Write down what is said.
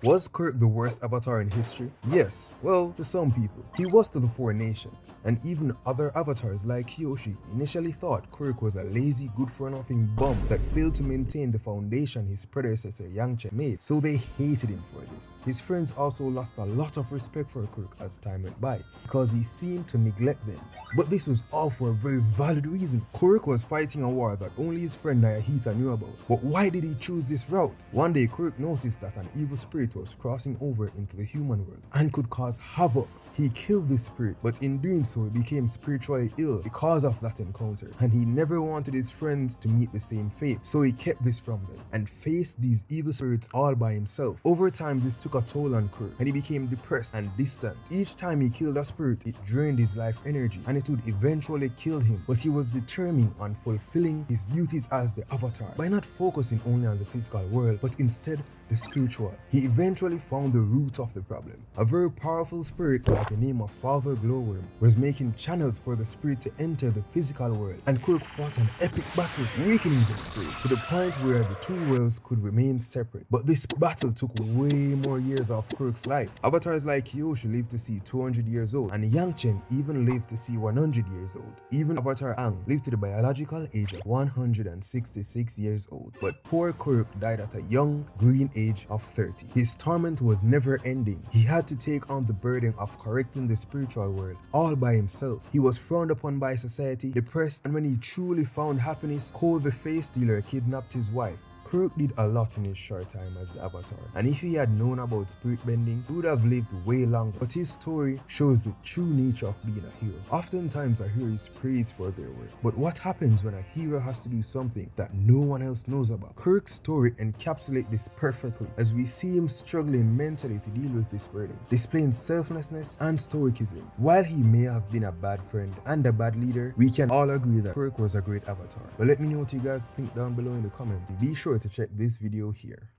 Was Kuruk the worst avatar in history? Yes, well, to some people. He was to the Four Nations, and even other avatars like Kyoshi initially thought Kuruk was a lazy, good-for-nothing bum that failed to maintain the foundation his predecessor Yangchen made, so they hated him for this. His friends also lost a lot of respect for Kuruk as time went by, because he seemed to neglect them. But this was all for a very valid reason. Kuruk was fighting a war that only his friend Nayahita knew about. But why did he choose this route? One day Kuruk noticed that an evil spirit was crossing over into the human world and could cause havoc. He killed this spirit, but in doing so he became spiritually ill because of that encounter, and he never wanted his friends to meet the same fate, so he kept this from them and faced these evil spirits all by himself. Over time this took a toll on Kuruk, and he became depressed and distant. Each time he killed a spirit, it drained his life energy and it would eventually kill him, but he was determined on fulfilling his duties as the avatar by not focusing only on the physical world but instead the spiritual. He eventually found the root of the problem. A very powerful spirit by the name of Father Glowworm was making channels for the spirit to enter the physical world, and Kuruk fought an epic battle, weakening the spirit to the point where the two worlds could remain separate. But this battle took way more years of Kuruk's life. Avatars like Kyoshi lived to see 200 years old, and Yangchen even lived to see 100 years old. Even Avatar Aang lived to the biological age of 166 years old. But poor Kuruk died at a young, green age of 30. His torment was never ending. He had to take on the burden of correcting the spiritual world all by himself. He was frowned upon by society, depressed, and when he truly found happiness, Ko the face stealer kidnapped his wife. Kuruk did a lot in his short time as the Avatar, and if he had known about spirit bending, he would have lived way longer. But his story shows the true nature of being a hero. Oftentimes a hero is praised for their work, but what happens when a hero has to do something that no one else knows about? Kuruk's story encapsulates this perfectly, as we see him struggling mentally to deal with this burden, displaying selflessness and stoicism. While he may have been a bad friend and a bad leader, we can all agree that Kuruk was a great Avatar. But let me know what you guys think down below in the comments, and be sure to check this video here.